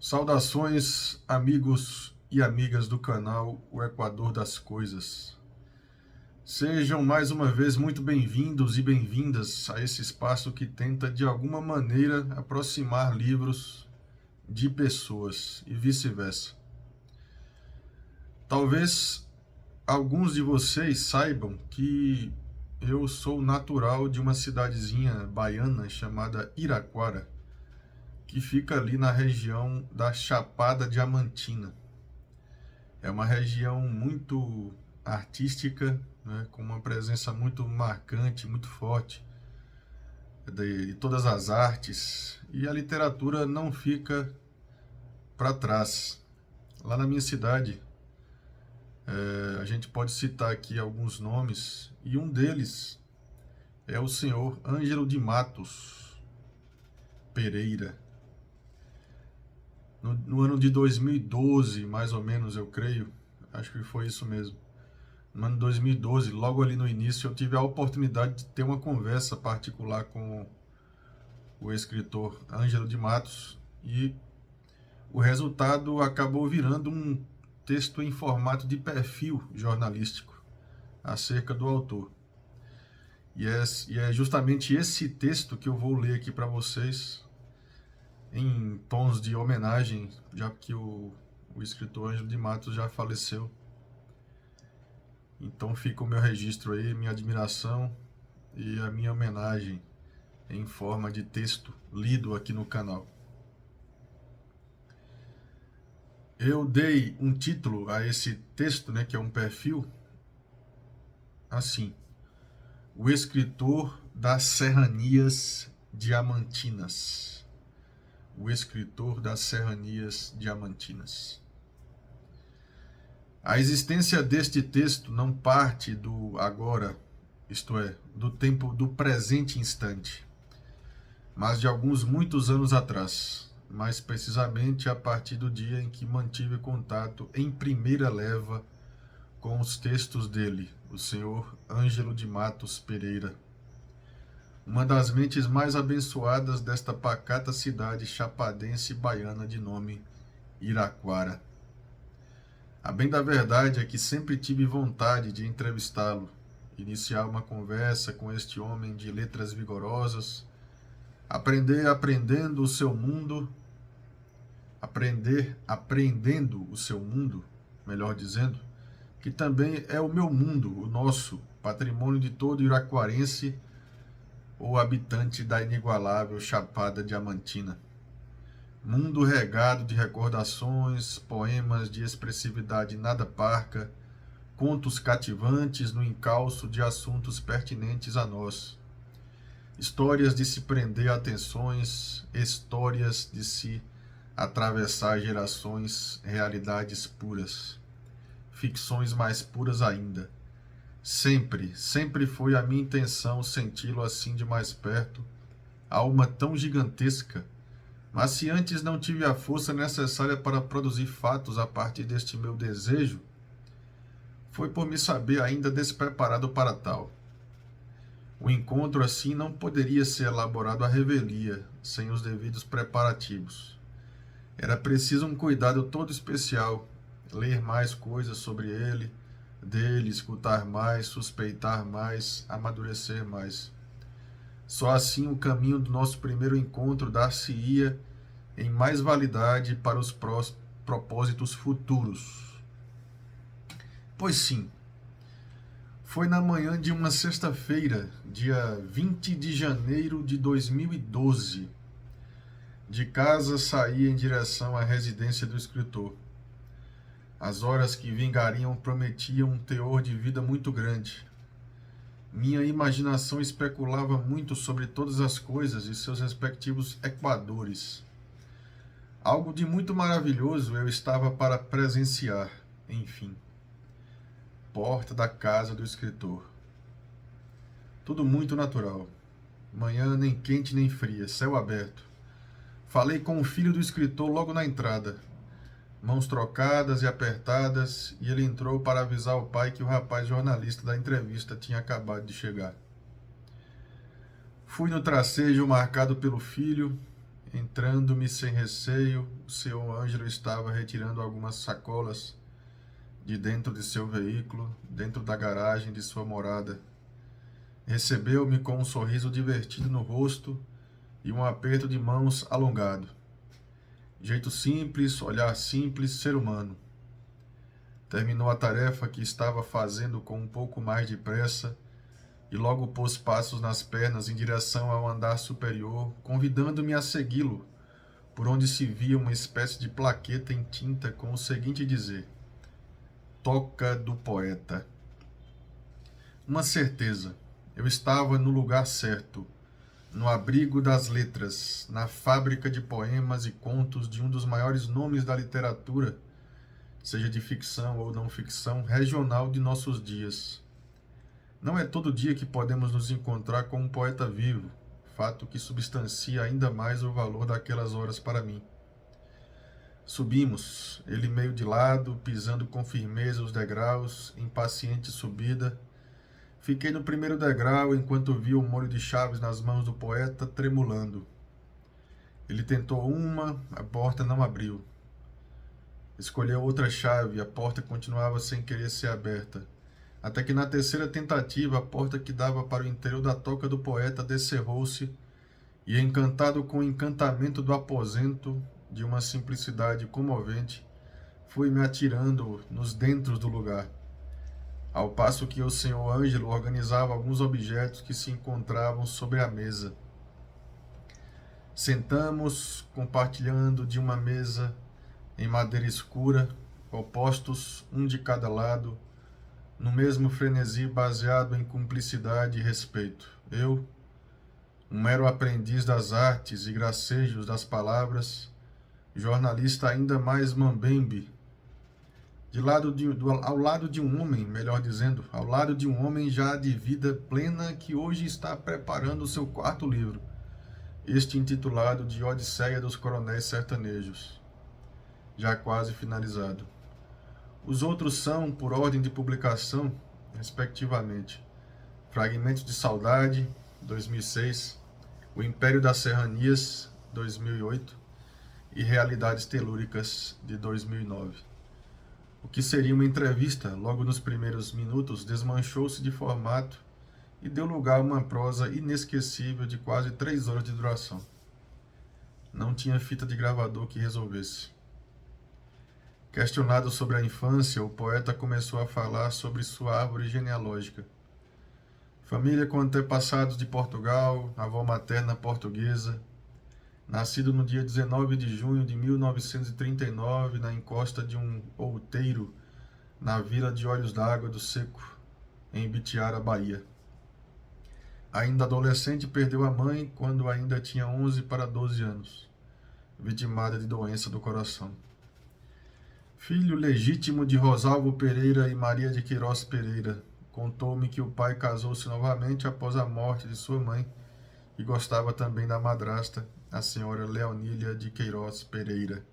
Saudações, amigos e amigas do canal O Equador das Coisas. Sejam mais uma vez muito bem-vindos e bem-vindas a esse espaço que tenta, de alguma maneira, aproximar livros de pessoas e vice-versa. Talvez alguns de vocês saibam que eu sou natural de uma cidadezinha baiana chamada Iraquara, que fica ali na região da Chapada Diamantina. É uma região muito artística, né, com uma presença muito marcante, muito forte de todas as artes, e a literatura não fica para trás. Lá na minha cidade, a gente pode citar aqui alguns nomes, e um deles é o senhor Ângelo de Matos Pereira. No ano de 2012, mais ou menos, eu creio, acho que foi isso mesmo. No ano de 2012, logo ali no início, eu tive a oportunidade de ter uma conversa particular com o escritor Ângelo de Matos, e o resultado acabou virando um texto em formato de perfil jornalístico acerca do autor. E é justamente esse texto que eu vou ler aqui para vocês, em tons de homenagem, já que o escritor Ângelo de Matos já faleceu. Então fica o meu registro aí, minha admiração e a minha homenagem em forma de texto lido aqui no canal. Eu dei um título a esse texto, né, que é um perfil, assim: O escritor das serranias diamantinas. O escritor das serranias diamantinas. A existência deste texto não parte do agora, isto é, do tempo do presente instante, mas de alguns muitos anos atrás, mais precisamente a partir do dia em que mantive contato em primeira leva com os textos dele, o senhor Ângelo de Matos Pereira, uma das mentes mais abençoadas desta pacata cidade chapadense baiana de nome Iraquara. A bem da verdade é que sempre tive vontade de entrevistá-lo, iniciar uma conversa com este homem de letras vigorosas, aprendendo o seu mundo, apreendendo o seu mundo, melhor dizendo, que também é o meu mundo, o nosso, patrimônio de todo iraquarense ou habitante da inigualável Chapada Diamantina. Mundo regado de recordações, poemas de expressividade nada parca, contos cativantes no encalço de assuntos pertinentes a nós. Histórias de se prender a atenções, histórias de se atravessar gerações, realidades puras, ficções mais puras ainda. Sempre foi a minha intenção senti-lo assim de mais perto, alma tão gigantesca. Mas se antes não tive a força necessária para produzir fatos a partir deste meu desejo, foi por me saber ainda despreparado para tal. O encontro assim não poderia ser elaborado à revelia, sem os devidos preparativos. Era preciso um cuidado todo especial, ler mais coisas sobre ele, dele, escutar mais, suspeitar mais, amadurecer mais. Só assim o caminho do nosso primeiro encontro dar-se-ia em mais validade para os propósitos futuros. Pois sim, foi na manhã de uma sexta-feira, dia 20 de janeiro de 2012. De casa saí em direção à residência do escritor. As horas que vingariam prometiam um teor de vida muito grande. Minha imaginação especulava muito sobre todas as coisas e seus respectivos equadores. Algo de muito maravilhoso eu estava para presenciar, enfim. Porta da casa do escritor. Tudo muito natural. Manhã nem quente nem fria, céu aberto. Falei com o filho do escritor logo na entrada. Mãos trocadas e apertadas, e ele entrou para avisar o pai que o rapaz jornalista da entrevista tinha acabado de chegar. Fui no tracejo marcado pelo filho, entrando-me sem receio, o senhor Ângelo estava retirando algumas sacolas de dentro de seu veículo, dentro da garagem de sua morada. Recebeu-me com um sorriso divertido no rosto e um aperto de mãos alongado. Jeito simples, olhar simples, ser humano. Terminou a tarefa que estava fazendo com um pouco mais de pressa e logo pôs passos nas pernas em direção ao andar superior, convidando-me a segui-lo, por onde se via uma espécie de plaqueta em tinta com o seguinte dizer: Toca do Poeta. Uma certeza, eu estava no lugar certo, no abrigo das letras, na fábrica de poemas e contos de um dos maiores nomes da literatura, seja de ficção ou não ficção, regional de nossos dias. Não é todo dia que podemos nos encontrar com um poeta vivo, fato que substancia ainda mais o valor daquelas horas para mim. Subimos, ele meio de lado, pisando com firmeza os degraus, em paciente subida. Fiquei no primeiro degrau enquanto vi o molho de chaves nas mãos do poeta tremulando. Ele tentou uma, a porta não abriu. Escolheu outra chave, a porta continuava sem querer ser aberta. Até que na terceira tentativa, a porta que dava para o interior da toca do poeta descerrou-se e, encantado com o encantamento do aposento, de uma simplicidade comovente, fui me atirando nos dentros do lugar, ao passo que o senhor Ângelo organizava alguns objetos que se encontravam sobre a mesa. Sentamos, compartilhando de uma mesa em madeira escura, opostos, um de cada lado, no mesmo frenesi baseado em cumplicidade e respeito. Eu, um mero aprendiz das artes e gracejos das palavras, jornalista ainda mais mambembe, ao lado de um homem, melhor dizendo, ao lado de um homem já de vida plena que hoje está preparando o seu quarto livro, este intitulado de Odisseia dos Coronéis Sertanejos, já quase finalizado. Os outros são, por ordem de publicação, respectivamente, Fragmentos de Saudade, 2006, O Império das Serranias, 2008, e Realidades Telúricas, de 2009. O que seria uma entrevista, logo nos primeiros minutos, desmanchou-se de formato e deu lugar a uma prosa inesquecível de quase 3 horas de duração. Não tinha fita de gravador que resolvesse. Questionado sobre a infância, o poeta começou a falar sobre sua árvore genealógica. Família com antepassados de Portugal, avó materna portuguesa, nascido no dia 19 de junho de 1939, na encosta de um outeiro, na vila de Olhos d'Água do Seco, em Ibitiara, Bahia. Ainda adolescente, perdeu a mãe quando ainda tinha 11 para 12 anos, vitimada de doença do coração. Filho legítimo de Rosalvo Pereira e Maria de Queiroz Pereira, contou-me que o pai casou-se novamente após a morte de sua mãe e gostava também da madrasta, a senhora Leonília de Queiroz Pereira.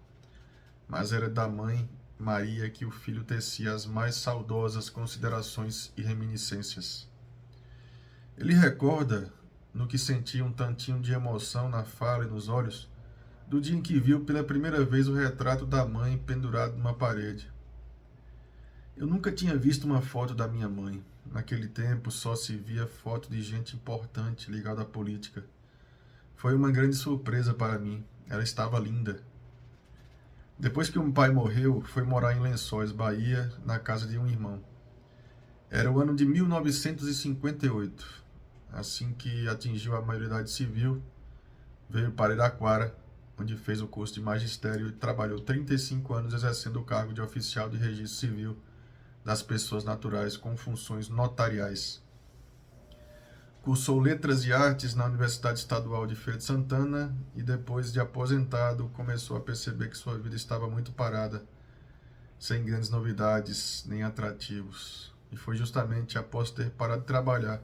Mas era da mãe Maria que o filho tecia as mais saudosas considerações e reminiscências. Ele recorda, no que sentia um tantinho de emoção na fala e nos olhos, do dia em que viu pela primeira vez o retrato da mãe pendurado numa parede. Eu nunca tinha visto uma foto da minha mãe. Naquele tempo só se via foto de gente importante ligada à política. Foi uma grande surpresa para mim. Ela estava linda. Depois que um pai morreu, foi morar em Lençóis, Bahia, na casa de um irmão. Era o ano de 1958. Assim que atingiu a maioridade civil, veio para Iraquara, onde fez o curso de magistério e trabalhou 35 anos exercendo o cargo de oficial de registro civil das pessoas naturais com funções notariais. Cursou Letras e Artes na Universidade Estadual de Feira de Santana e, depois de aposentado, começou a perceber que sua vida estava muito parada, sem grandes novidades nem atrativos. E foi justamente após ter parado de trabalhar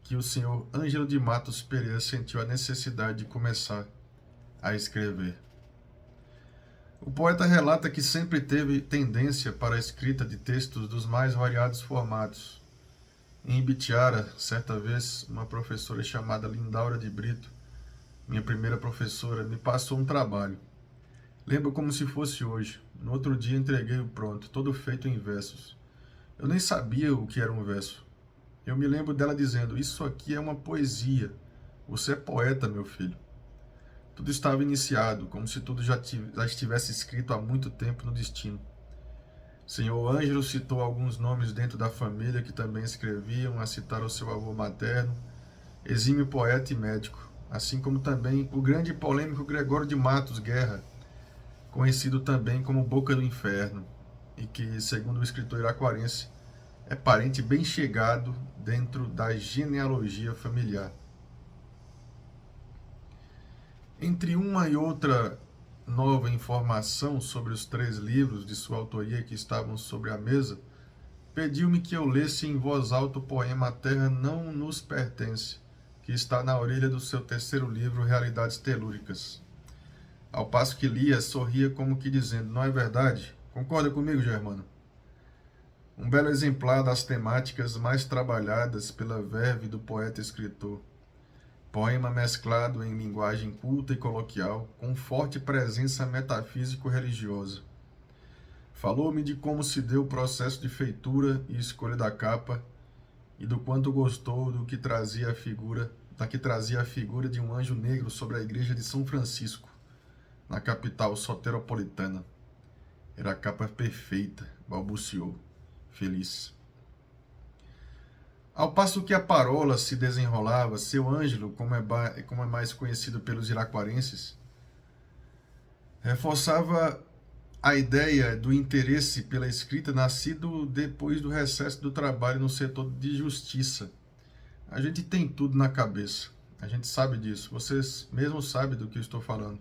que o senhor Ângelo de Matos Pereira sentiu a necessidade de começar a escrever. O poeta relata que sempre teve tendência para a escrita de textos dos mais variados formatos. Em Ibitiara, certa vez, uma professora chamada Lindaura de Brito minha primeira professora, me passou um trabalho. Lembro como se fosse hoje. No outro dia entreguei-o pronto, todo feito em versos. Eu nem sabia o que era um verso. Eu me lembro dela dizendo: "Isso aqui é uma poesia. Você é poeta, meu filho." Tudo estava iniciado, como se tudo já estivesse escrito há muito tempo no destino. Senhor Ângelo citou alguns nomes dentro da família que também escreviam, a citar o seu avô materno, exímio poeta e médico, assim como também o grande e polêmico Gregório de Matos Guerra, conhecido também como Boca do Inferno, e que, segundo o escritor iraquarense, é parente bem chegado dentro da genealogia familiar. Entre uma e outra nova informação sobre os 3 livros de sua autoria que estavam sobre a mesa, pediu-me que eu lesse em voz alta o poema A Terra Não Nos Pertence, que está na orelha do seu 3º livro, Realidades Telúricas. Ao passo que lia, sorria como que dizendo: "Não é verdade? Concorda comigo, Germano?" Um belo exemplar das temáticas mais trabalhadas pela verve do poeta-escritor. Poema mesclado em linguagem culta e coloquial, com forte presença metafísico-religiosa. Falou-me de como se deu o processo de feitura e escolha da capa, e do quanto gostou da que trazia a figura de um anjo negro sobre a igreja de São Francisco, na capital soteropolitana. Era a capa perfeita, balbuciou, feliz. Ao passo que a parola se desenrolava, seu Ângelo, como é mais conhecido pelos iraquarenses, reforçava a ideia do interesse pela escrita nascido depois do recesso do trabalho no setor de justiça. A gente tem tudo na cabeça, a gente sabe disso, vocês mesmos sabem do que eu estou falando.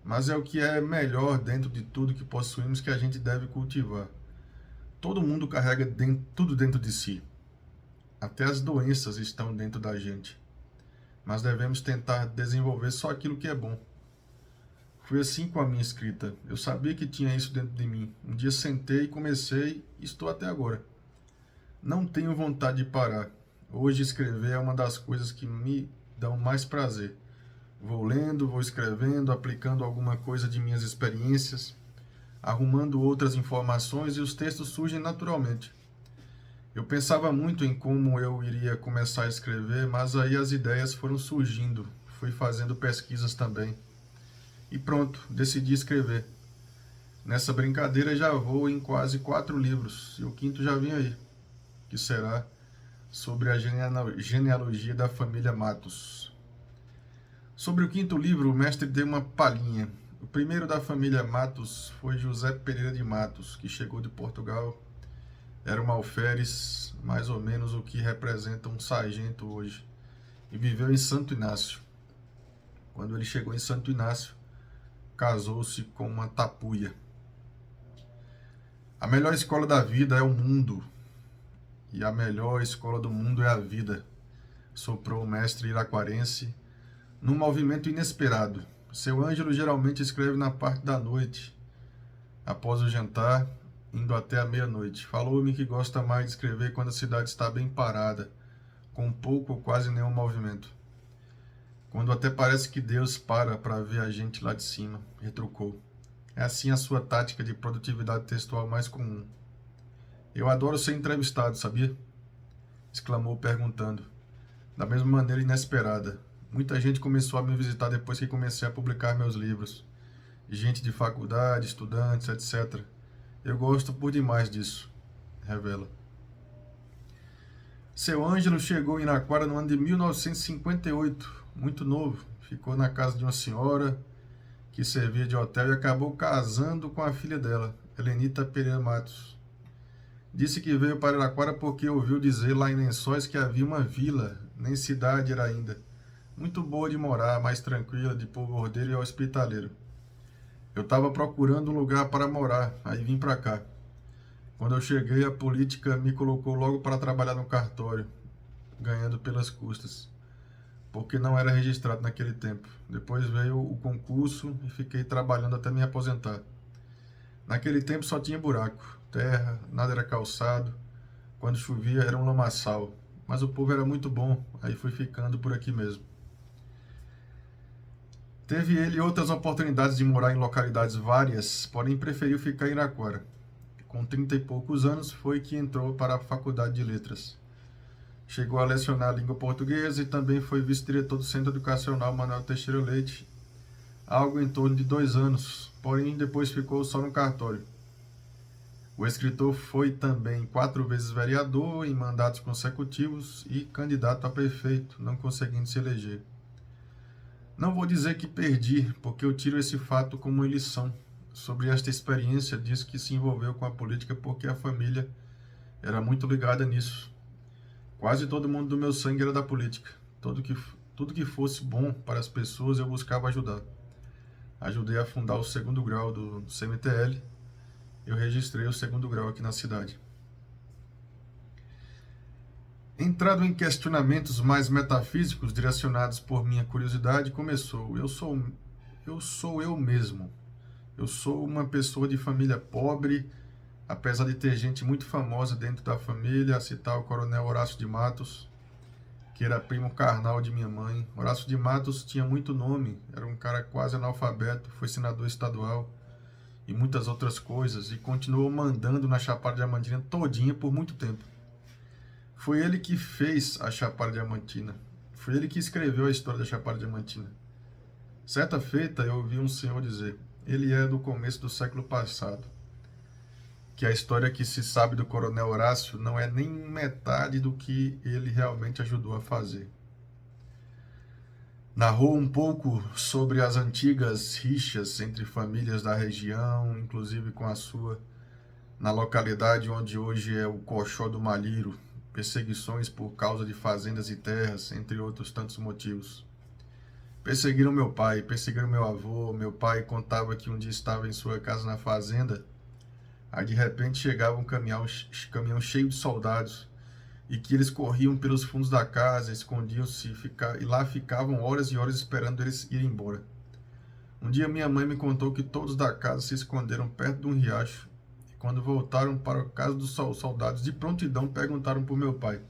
Mas é o que é melhor dentro de tudo que possuímos que a gente deve cultivar. Todo mundo carrega tudo dentro de si. Até as doenças estão dentro da gente. Mas devemos tentar desenvolver só aquilo que é bom. Foi assim com a minha escrita. Eu sabia que tinha isso dentro de mim. Um dia sentei, comecei e estou até agora. Não tenho vontade de parar. Hoje escrever é uma das coisas que me dão mais prazer. Vou lendo, vou escrevendo, aplicando alguma coisa de minhas experiências, arrumando outras informações e os textos surgem naturalmente. Eu pensava muito em como eu iria começar a escrever, mas aí as ideias foram surgindo. Fui fazendo pesquisas também. E pronto, decidi escrever. Nessa brincadeira já vou em quase 4 livros, e o 5º já vem aí, que será sobre a genealogia da família Matos. Sobre o 5º livro, o mestre deu uma palhinha. O primeiro da família Matos foi José Pereira de Matos, que chegou de Portugal. Era um alferes, mais ou menos o que representa um sargento hoje, e viveu em Santo Inácio. Quando ele chegou em Santo Inácio, casou-se com uma tapuia. A melhor escola da vida é o mundo, e a melhor escola do mundo é a vida, soprou o mestre iraquarense, num movimento inesperado. Seu Ângelo geralmente escreve na parte da noite, após o jantar, indo até a meia-noite. Falou-me que gosta mais de escrever quando a cidade está bem parada, com pouco ou quase nenhum movimento. Quando até parece que Deus para ver a gente lá de cima, retrucou. É assim a sua tática de produtividade textual mais comum. Eu adoro ser entrevistado, sabia? Exclamou perguntando, da mesma maneira inesperada. Muita gente começou a me visitar depois que comecei a publicar meus livros. Gente de faculdade, estudantes, etc. Eu gosto por demais disso, revela. Seu Ângelo chegou em Iraquara no ano de 1958, muito novo. Ficou na casa de uma senhora que servia de hotel e acabou casando com a filha dela, Helenita Pereira Matos. Disse que veio para Iraquara porque ouviu dizer lá em Lençóis que havia uma vila, nem cidade era ainda, muito boa de morar, mais tranquila, de povo ordeiro e hospitaleiro. Eu estava procurando um lugar para morar, aí vim para cá. Quando eu cheguei, a política me colocou logo para trabalhar no cartório, ganhando pelas custas, porque não era registrado naquele tempo. Depois veio o concurso e fiquei trabalhando até me aposentar. Naquele tempo só tinha buraco, terra, nada era calçado. Quando chovia era um lamaçal, mas o povo era muito bom, aí fui ficando por aqui mesmo. Teve ele outras oportunidades de morar em localidades várias, porém preferiu ficar em Iraquara. Com 30 e poucos anos foi que entrou para a Faculdade de Letras. Chegou a lecionar língua portuguesa e também foi vice-diretor do Centro Educacional Manuel Teixeira Leite, algo em torno de 2 anos, porém depois ficou só no cartório. O escritor foi também 4 vezes vereador em mandatos consecutivos e candidato a prefeito, não conseguindo se eleger. Não vou dizer que perdi, porque eu tiro esse fato como lição. Sobre esta experiência, diz que se envolveu com a política porque a família era muito ligada nisso. Quase todo mundo do meu sangue era da política. Tudo que fosse bom para as pessoas eu buscava ajudar. Ajudei a fundar o 2º grau do CMTL. Eu registrei o 2º grau aqui na cidade. Entrado em questionamentos mais metafísicos direcionados por minha curiosidade, começou. Eu sou eu mesmo. Eu sou uma pessoa de família pobre, apesar de ter gente muito famosa dentro da família, a citar o coronel Horácio de Matos, que era primo carnal de minha mãe. Horácio de Matos tinha muito nome, era um cara quase analfabeto, foi senador estadual e muitas outras coisas, e continuou mandando na Chapada Diamantina todinha por muito tempo. Foi ele que fez a Chapada Diamantina. Foi ele que escreveu a história da Chapada Diamantina. Certa feita eu ouvi um senhor dizer, ele é do começo do século passado, que a história que se sabe do coronel Horácio não é nem metade do que ele realmente ajudou a fazer. Narrou um pouco sobre as antigas rixas entre famílias da região, inclusive com a sua, na localidade onde hoje é o Coxó do Malheiro, perseguições por causa de fazendas e terras, entre outros tantos motivos. Perseguiram meu pai, perseguiram meu avô. Meu pai contava que um dia estava em sua casa na fazenda, aí de repente chegava um caminhão cheio de soldados, e que eles corriam pelos fundos da casa, escondiam-se e lá ficavam horas e horas esperando eles irem embora. Um dia minha mãe me contou que todos da casa se esconderam perto de um riacho, e quando voltaram para a casa dos soldados, de prontidão perguntaram por meu pai.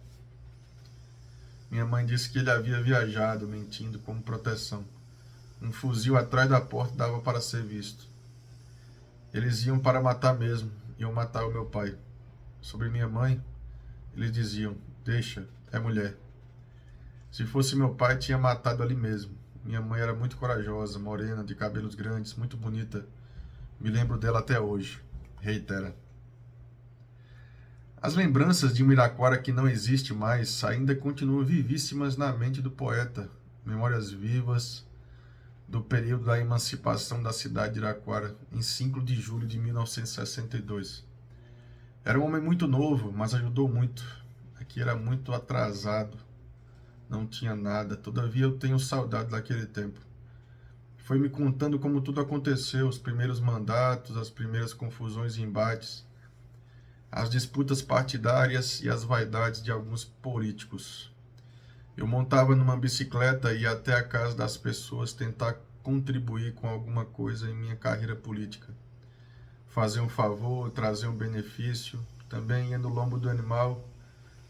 Minha mãe disse que ele havia viajado, mentindo como proteção. Um fuzil atrás da porta dava para ser visto. Eles iam para matar mesmo, iam matar o meu pai. Sobre minha mãe, eles diziam, deixa, é mulher. Se fosse meu pai, tinha matado ali mesmo. Minha mãe era muito corajosa, morena, de cabelos grandes, muito bonita. Me lembro dela até hoje. Reitera. As lembranças de um Iraquara que não existe mais ainda continuam vivíssimas na mente do poeta. Memórias vivas do período da emancipação da cidade de Iraquara, em 5 de julho de 1962. Era um homem muito novo, mas ajudou muito. Aqui era muito atrasado, não tinha nada. Todavia eu tenho saudade daquele tempo. Foi me contando como tudo aconteceu, os primeiros mandatos, as primeiras confusões e embates, as disputas partidárias e as vaidades de alguns políticos. Eu montava numa bicicleta e ia até a casa das pessoas tentar contribuir com alguma coisa em minha carreira política. Fazer um favor, trazer um benefício, também ia no lombo do animal,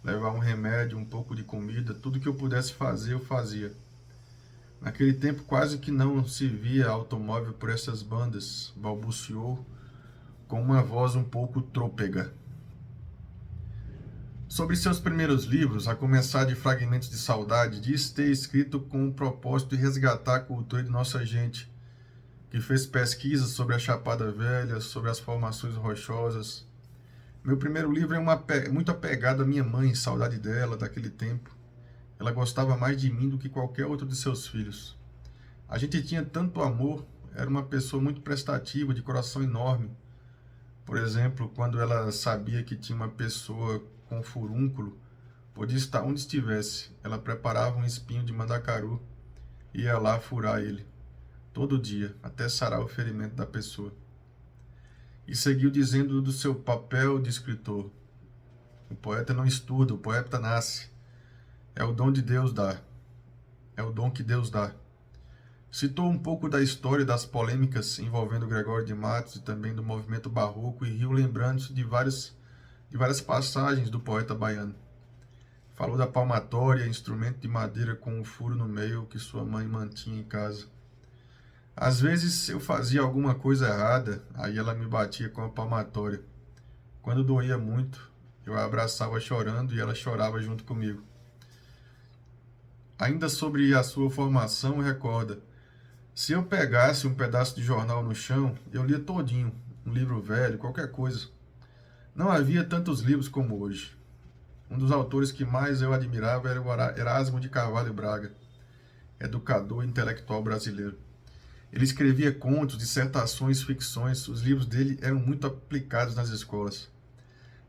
levar um remédio, um pouco de comida, tudo que eu pudesse fazer, eu fazia. Naquele tempo quase que não se via automóvel por essas bandas, balbuciou com uma voz um pouco trôpega. Sobre seus primeiros livros, a começar de Fragmentos de Saudade, diz ter escrito com o propósito de resgatar a cultura de nossa gente, que fez pesquisas sobre a Chapada Velha, sobre as formações rochosas. Meu primeiro livro é muito apegado à minha mãe, saudade dela, daquele tempo. Ela gostava mais de mim do que qualquer outro de seus filhos. A gente tinha tanto amor, era uma pessoa muito prestativa, de coração enorme. Por exemplo, quando ela sabia que tinha uma pessoa com furúnculo, podia estar onde estivesse, ela preparava um espinho de mandacaru e ia lá furar ele, todo dia, até sarar o ferimento da pessoa. E seguiu dizendo do seu papel de escritor. O poeta não estuda, o poeta nasce. É o dom de Deus dar. É o dom que Deus dá. Citou um pouco da história das polêmicas envolvendo Gregório de Matos e também do movimento barroco e riu lembrando-se de várias passagens do poeta baiano. Falou da palmatória, instrumento de madeira com um furo no meio que sua mãe mantinha em casa. Às vezes eu fazia alguma coisa errada, aí ela me batia com a palmatória. Quando doía muito, eu a abraçava chorando e ela chorava junto comigo. Ainda sobre a sua formação, recorda: se eu pegasse um pedaço de jornal no chão, eu lia todinho, um livro velho, qualquer coisa. Não havia tantos livros como hoje. Um dos autores que mais eu admirava era o Erasmo de Carvalho Braga, educador e intelectual brasileiro. Ele escrevia contos, dissertações, ficções. Os livros dele eram muito aplicados nas escolas.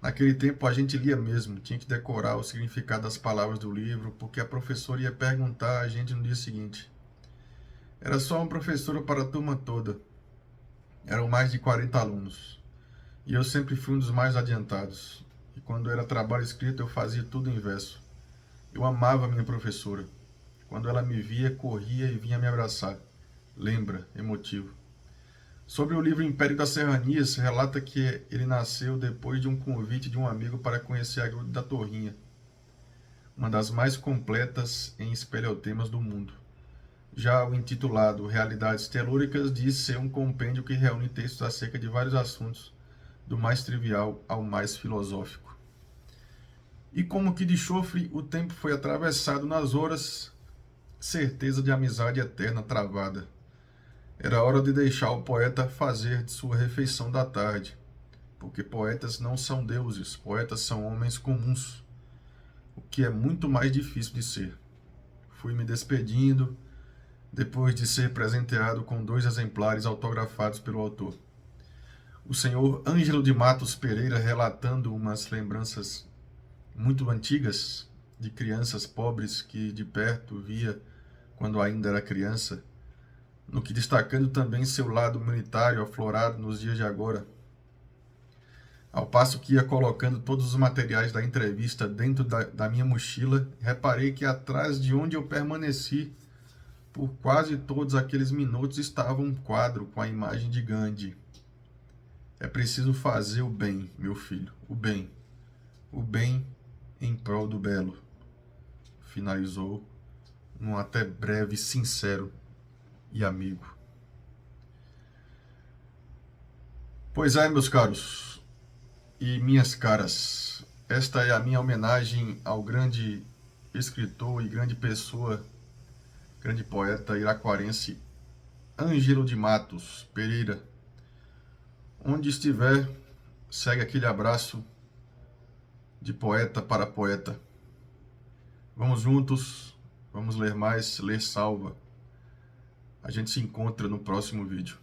Naquele tempo a gente lia mesmo, tinha que decorar o significado das palavras do livro, porque a professora ia perguntar a gente no dia seguinte. Era só uma professora para a turma toda. Eram mais de 40 alunos. E eu sempre fui um dos mais adiantados. E quando era trabalho escrito, eu fazia tudo em verso. Eu amava minha professora. Quando ela me via, corria e vinha me abraçar. Lembra, emotivo. Sobre o livro Império das Serranias, relata que ele nasceu depois de um convite de um amigo para conhecer a Gruta da Torrinha, uma das mais completas em espeleotemas do mundo. Já o intitulado Realidades Telúricas diz ser um compêndio que reúne textos acerca de vários assuntos, do mais trivial ao mais filosófico. E como que de chofre o tempo foi atravessado nas horas, certeza de amizade eterna travada. Era hora de deixar o poeta fazer de sua refeição da tarde, porque poetas não são deuses, poetas são homens comuns, o que é muito mais difícil de ser. Fui me despedindo, depois de ser presenteado com 2 exemplares autografados pelo autor. O senhor Ângelo de Matos Pereira relatando umas lembranças muito antigas de crianças pobres que de perto via quando ainda era criança, no que destacando também seu lado humanitário aflorado nos dias de agora. Ao passo que ia colocando todos os materiais da entrevista dentro da minha mochila, reparei que atrás de onde eu permaneci por quase todos aqueles minutos estava um quadro com a imagem de Gandhi. É preciso fazer o bem, meu filho, o bem em prol do belo. Finalizou num até breve, sincero e amigo. Pois é, meus caros e minhas caras, esta é a minha homenagem ao grande escritor e grande pessoa, grande poeta iraquarense Ângelo de Matos Pereira. Onde estiver, segue aquele abraço de poeta para poeta. Vamos juntos, vamos ler mais, ler salva. A gente se encontra no próximo vídeo.